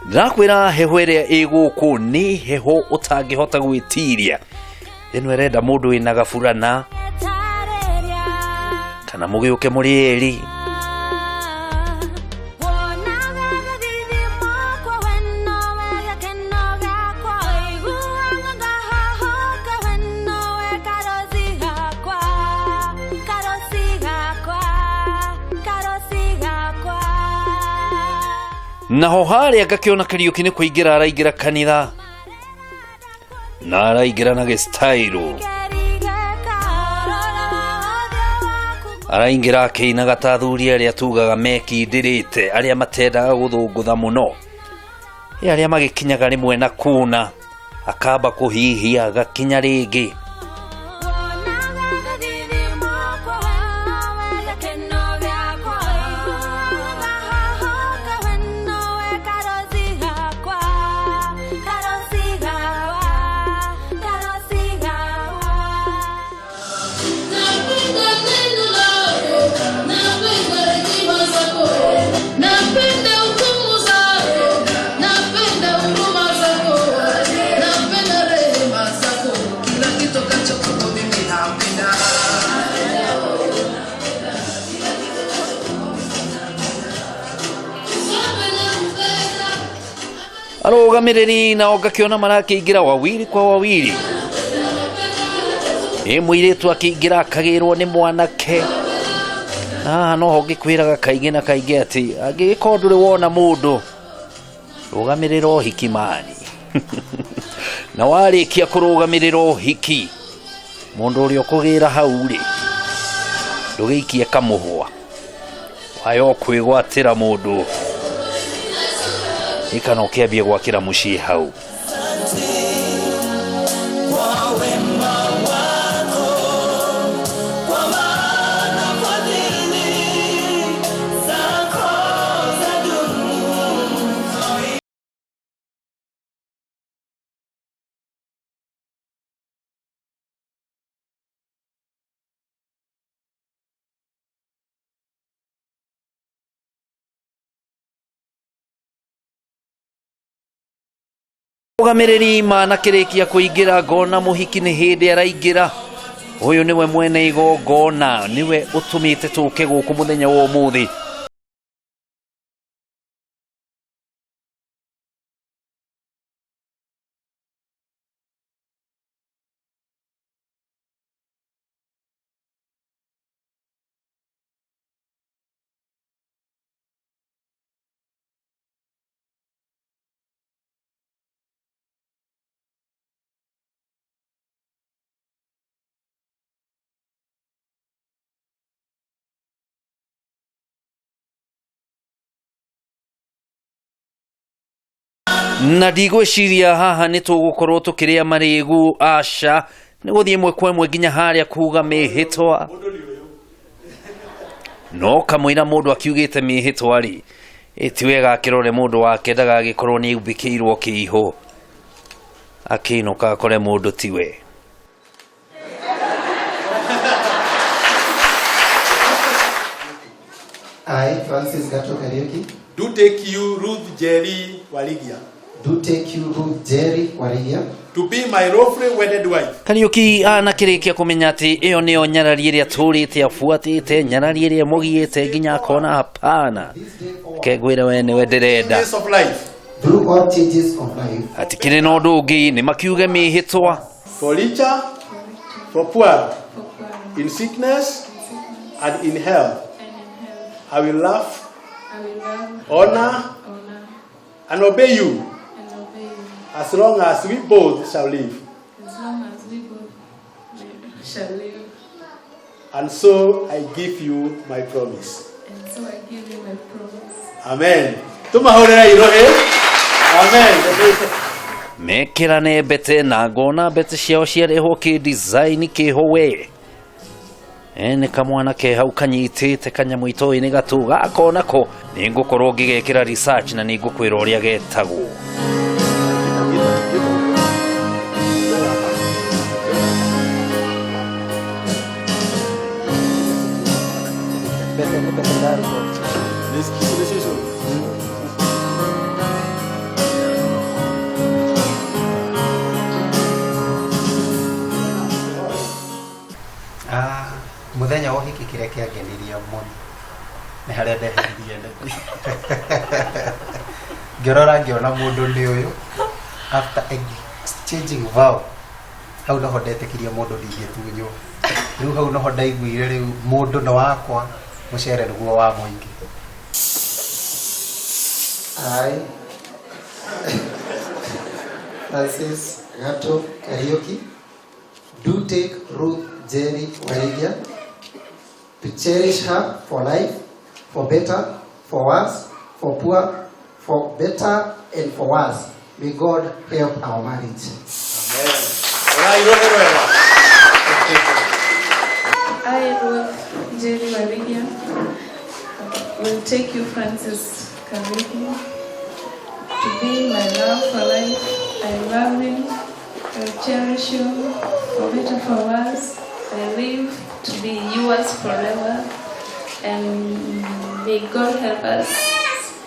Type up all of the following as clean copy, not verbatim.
Ndakwira heho ĩrĩa ĩgũkũ nĩ heho ũtangĩhota gwĩtiria. Ĩno ĩrenda mũndũ wĩna gaburana kana mũgĩũke mũrĩ eri. Naho harĩa ngakĩona Kariuki nĩ kũingĩra araingĩra kanitha na araingĩra na gĩstairo, araingĩra akĩinaga ta athuri arĩa tugaga mekindĩrĩte, arĩa matendaga gũthũngũtha mũno, arĩa magĩkinyaga rĩmwe na kuna akamba kũhihia agakinya rĩngĩ. Arũgamĩrĩri nao ngakĩona marakĩingĩra wawili kwa wawili. Mũirĩtu akĩingĩra akagĩrwo nĩ mwanake. No ngĩkwĩraga kaingĩ na kaingĩ atĩ angĩgĩkorwo ndũrĩ wona mũndũ rũgamĩrĩra ũhiki mani. Na warĩkia kũrũgamĩrĩra ũhiki, mũndũ ũrĩa ũkũgĩra hau rĩ, ndũgĩikie kamũhwa, wayo kwĩgwatĩra mũndũ ikana ũkĩambia gwakĩra mũciĩ hau. Rũgamĩrĩri manakĩrĩkia kũingĩra ngona mũhiki nĩ hĩndĩ araingĩra. Ũyũ nĩwe mwene igongona, nĩwe ũtũmĩte tũke gũkũ mũthenya wa ũmũthĩ. Na ndigwĩciria haha nĩ tũgũkorwo tũkĩrĩa marĩgu, aca nĩ gũthiĩ ĩmwe kwa ĩmwe nginya harĩa kuga mĩhĩtwa. No kamũira mũndũ akiugĩte mĩhĩtwa rĩ, ti wega akĩrore mũndũ wake ndagagĩkorwo nĩ aumbĩkĩirwo kĩihũ akĩinũka akore mũndũ tiwe. I, Francis Gato Kariuki, do take you Ruth Jerry Waligia. Do take you Ruth Jerry Waligia to be my lawfully wedded wife. Kariuki anakĩrĩkia kũmenya atĩ ĩyo nĩyo nyarari ĩrĩa tũrĩte abuatĩte, nyarari ĩrĩa mũgiĩte nginya akona hapana. Kegwĩra we nĩwe ndĩrenda. Through all stages of life. Atikĩrĩ na ũndũ ũngĩ, nĩ makiuge mĩhĩtwa. For richer, for poor, in sickness and in health. I will love, honor, and obey you, as long as we both shall live. And so I give you my promise. Amen. Amen. Mekĩrane mbete na ngona mbete ciao ciarehwo kĩ-design kĩho we. Nĩ kamwana ke hau kanyitĩte kanyamũ itoĩ-inĩ gatũ gako nako nĩ ngũkorwo ngĩgekĩra research na nĩ ngũkwĩra ũrĩa getagwo. Muthenya wa hiki kire kiangeniria muno ni haria ndehererie ndethi ngirora ngiona mundu ni uyu after exchanging vow hau no hondetekiria mundu ndingĩtunywo riu hau no ndaiguire riu mundu no wakwa mucere niguo wa muingi. I Francis Gato Karaoke do take Ruth Jerry Warigia to cherish her for life, for better, for worse, for poor, for better and for worse. May God help our marriage. I, Ruth Jerry Warigia, will take you, Francis Kameme, to be my love for life. I love you, I cherish you, for better, for worse. I live to be yours forever, and may God help us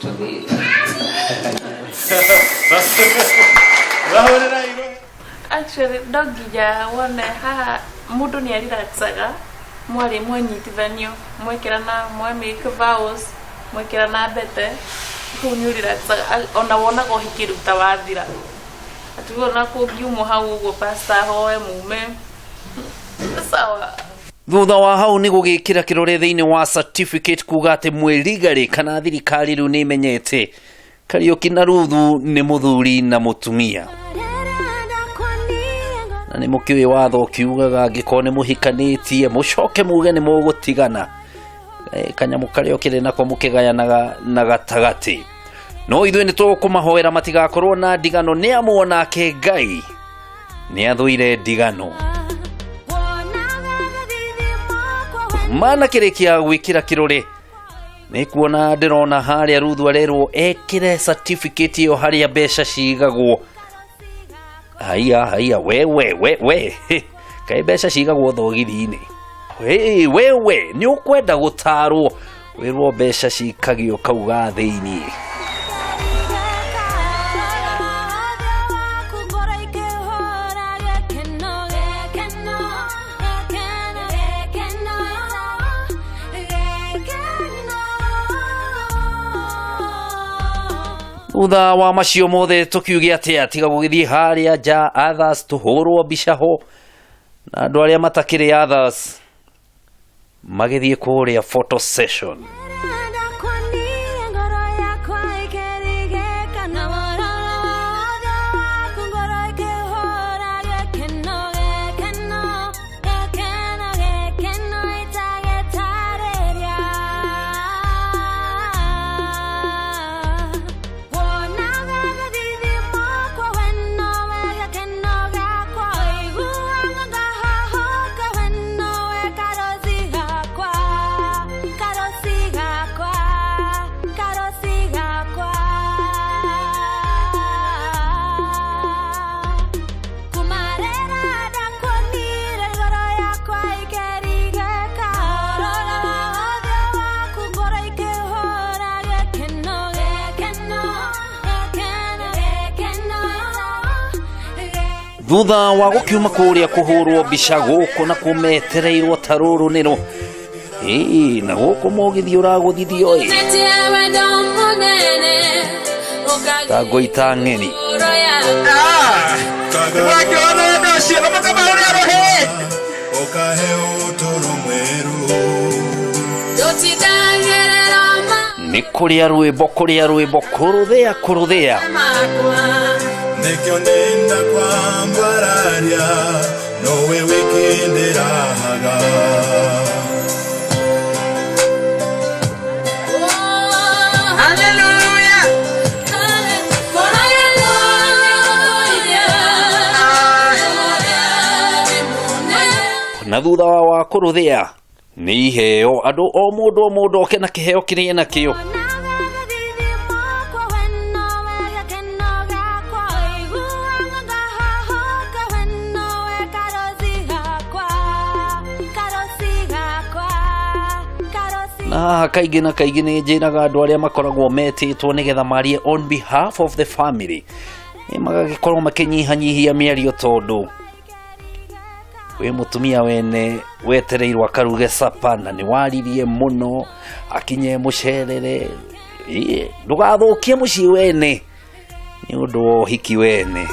to live. Actually, dogija one ha mudu ni aliraxaga mwari mwanyitithanio mwekirana mwamake vows mwekirana bete kunyuriraxaga ona wona go hikiruta wathira atuona ko giumo hau go pastor hoe mume sawa. Thutha wa hau ni gugikira kirore thiini wa certificate kuga ati mwirigari kana thirikari ru ni menyete Karaoke na Ruthu ni muthuri na mutumia na ni mukiwi watho kiugaga ngikone muhikanitie mucoke muge ni mugutigana kanyamu Karaoke nako mukigayanaga na gatagati no ithuĩ nĩ tũkũmahoera matigakorwo na ndigano nĩ amu onake Ngai nĩ athũire ndigano mana kĩrĩkia gwĩkĩra kĩrore nĩ kuona ndĩrona harĩa Ruthu arerwo ekĩre certificate ĩyo harĩa mbeca cigagwo haiya we kaĩ mbeca cigagwo thogithi-inĩ we nĩ ũkwenda gũtarwo wĩrwo mbeca cikagio kauga thĩinĩ. Thutha wa macio mothe tukiuge atia tiga gũgĩthiĩ harĩa ja others tuhũrwo mbica ho na andũ arĩa matakĩrĩ others magĩthiĩ kũrĩa photo session. Thutha wa gũkiuma kũrĩa kũhũrwo mbica gũkũ na kũmetereirwo tarũrũ nĩro na gũkũ mũgĩthiĩ ũragũthithio ta ngũita ng'eni nĩ kũrĩa rwĩmbo kũrũthĩa Nekyo nenda kwambararia nowe wikindira haga Hallelujah na thutha wa kũrũthĩa nĩ iheo andũ o mũndũ oke na kĩheo kĩrĩa nakĩo. Na kaingĩ nĩ njĩraga andũ arĩa makoragwo metĩtwo nĩgetha marie on behalf of the family magagĩkorwo makĩnyihanyihia mĩario tondũ we mutumia wene wetereirwo akaruge sapa na ni waririe muno akinye mucerere ndugathukie mucii wene ni undu wa hiki wene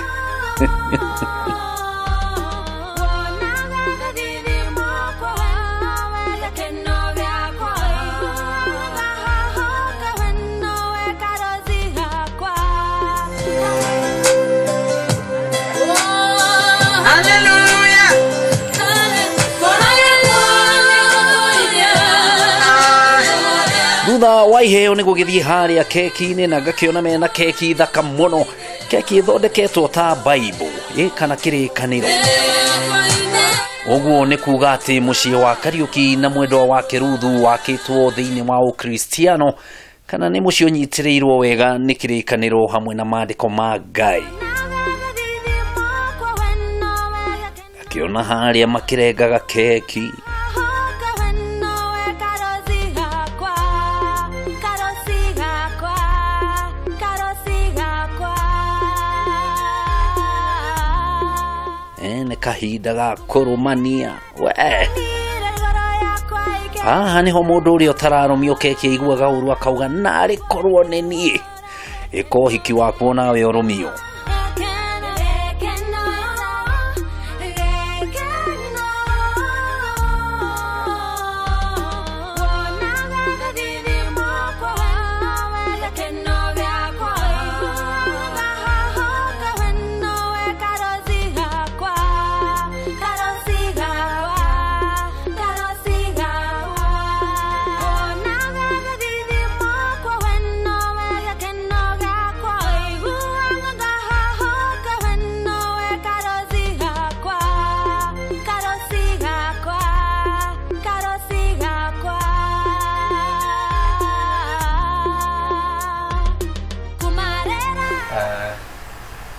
thutha wa iheo nĩ gũgĩthiĩ harĩa keki-inĩ na ngakĩona mena keki thaka mũno, keki ĩthondeketwo ta Bible kana kĩrĩkanĩro. Ũguo nĩ kuga atĩ mũciĩ wa Kariuki na mwendwa wake Ruthu wakĩtwo thĩinĩ wa Ũkristiano, kana nĩ mũciĩ ũnyitĩrĩirwo wega nĩ kĩrĩkanĩro hamwe na maandĩko ma Ngai. Akĩona harĩa makĩrengaga keki nĩ kahinda ga kũrũmania we. Haha nĩho mũndũ ũrĩa ũtararũmio keki aiguaga ũru akauga narĩ korwo nĩ niĩ, ĩka ũhiki waku nawe ũrũmio.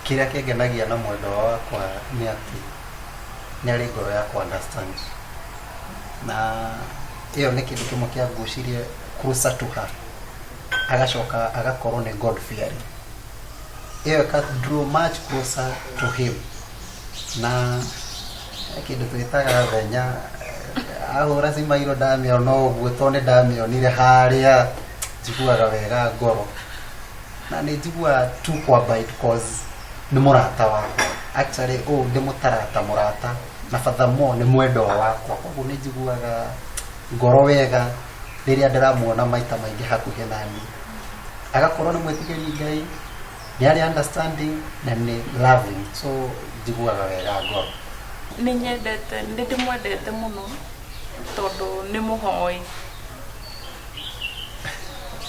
Kĩrĩa kĩngenagia na mwendwa wakwa nĩ atĩ nĩ arĩ ngoro ya understand, na ĩyo nĩ kĩndũ kĩmwe kĩa ngucirie closer to her, agacoka agakorwo nĩ God fearing, ĩyo ka draw much closer to him. Na kĩndũ twĩtaga thenya ahũra cimairo ndamĩona ũguo to nĩ ndamĩonire harĩa njiguaga wega ngoro, na nĩ njiguaga tu kwa bite cause nĩ mũrata wakwa. Actually ndĩ mũtarata mũrata na furthermore nĩ mwendwa wakwa, koguo nĩ njiguaga ngoro wega rĩrĩa ndĩramuona maita maingĩ hakuhĩ nani. Agakorwo nĩ mwĩtĩkĩri Ngai, nĩ arĩ understanding na nĩ loving, so njiguaga wega ngoro. Nĩ nyendete, nĩ ndĩmwendete mũno tondũ nĩ mũhoi.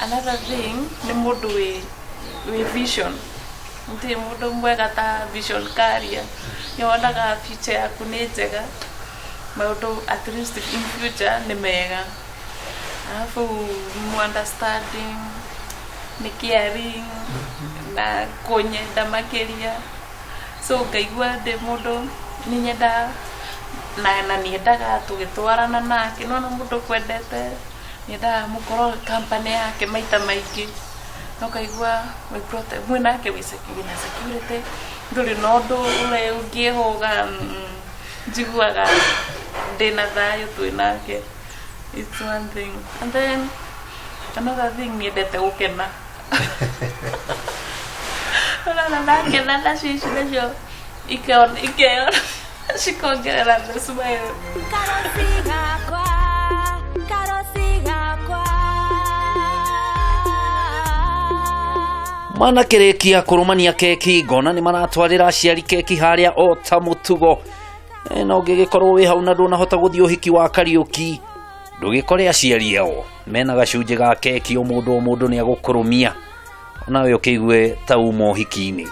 Another thing, nĩ mũndũ wĩ vision. Ndi mũndũ mwega ta vision carrier, nĩwonaga future yaku nĩ njega, maũndũ at least in future nĩ mega. Alafu understanding, nĩ caring na kũnyenda makĩria, so ngaigua ndĩ mũndũ nĩ nyenda na nĩendaga tũgĩtwarana nake. Nona mũndũ kwendete nĩendaga mũkorwo company yake maita maingĩ, no kaigua mwĩnake wĩ security, ndũrĩ na ũndũ ũrĩa ũngĩhũga, njiguaga ndĩna thayũ twĩ nake. It's one thing. And then another thing, nĩendete gũkena. Ona nakena na cici nacio ikeona cikongerera the smile. Manakĩrĩkia kũrũmania keki, ngona nĩ maratwarĩra aciari keki harĩa o ta mũtugo. Na ũngĩgĩkorwo wĩ hau na ndũnahota gũthiĩ ũhiki wa Kariuki, ndũgĩkore aciari ao mena gacunjĩ ga keki, o mũndũ nĩ agũkũrũmia, nawe ũkĩigue ta uma ũhiki-inĩ.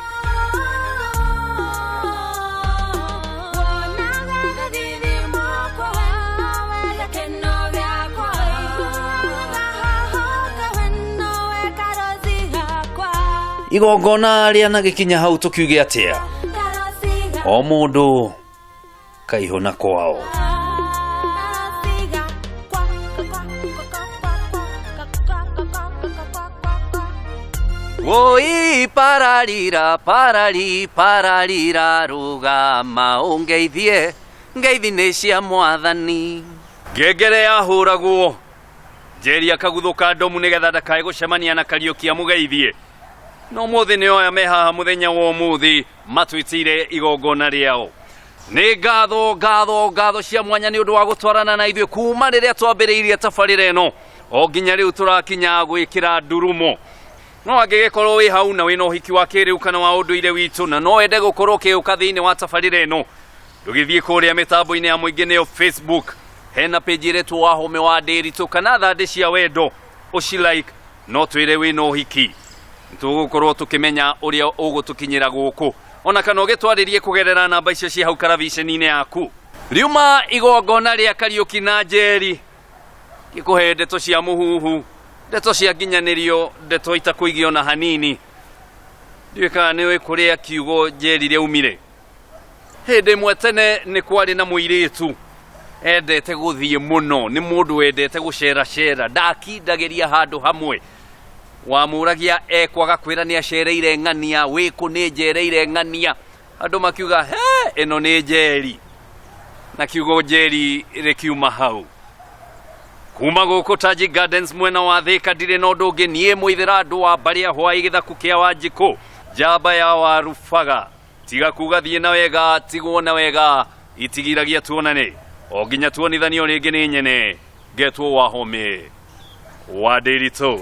Igongona rĩa na gĩkinya hau tũkiuge atĩa, o mũndũ kaihũna kwao. Woi pararira parari pararira rugama ungeithie ngeithi nĩ cia mwathani. Ngengere yahũragwo Njeri akaguthuka ndomu nĩgetha ndakae gũcemania na Kariuki amũgeithie. No mũthĩ nĩo aya me haha mũthenya wa ũmũthĩ matwĩtĩire igongona rĩao. Nĩ ngatho cia mwanya nĩ ũndũ wa gũtwarana na ithuĩ kuma rĩrĩa twambĩrĩirie tabarĩra ĩno o nginya rĩu tũrakinya gwĩkĩra ndurumo. No angĩgĩkorwo wĩ hau na wĩna ũhiki wa kĩrĩu kana wa ũndũire witũ na no wende gũkorwo ũkĩũka thĩinĩ wa tabarĩra ĩno, ndũgĩthiĩ kũrĩa mĩtambo-inĩ ya mũingĩ nĩyo Facebook, hena page ĩretwo Wahome wa Ndĩritũ kana Thandi cia Wendo, ũcilike no twĩre wĩna ũhiki. Nĩtũgũkorwo tũkĩmenya ũrĩa ũgũtũkinyĩra gũkũ, ona kana ũgĩtwarĩrie kũgerera namba icio cia hau karaviceni-inĩ yaku. Riuma igongona rĩa Kariuki na Njeri gĩkũhe ndeto cia mũhuhu, ndeto cia nginyanĩrio, ndeto itakũigio na hanini. Ndiũĩ kana nĩũĩ kũrĩa kiugo Njeri rĩaumire. Hĩndĩ ĩmwe tene nĩ kwarĩ na mũirĩtu endete gũthiĩ mũno, nĩ mũndũ wendete gũceracera, ndakindagĩria handũ hamwe. Wamũragia ekwaga kwĩra nĩ acereire ng'ania, wĩkũ nĩ njereire ng'ania. Andũ makiuga ĩno nĩ Njeri, na kiugo Njeri rĩkiuma hau. Kuma gũkũ Taji Gardens mwena wa Thĩka ndirĩ na ũndũ ũngĩ, niĩ Mũithĩra andũ wa Mbarĩa Hwaĩ gĩthaku kĩa Wanjikũ, njamba ya Warubaga. Tiga kuga thiĩ na wega, tigwo na wega, itigiragia tuonane. O nginya tuonithanio rĩngĩ nĩ nyene, ngetwo Wahome wa Ndĩritũ.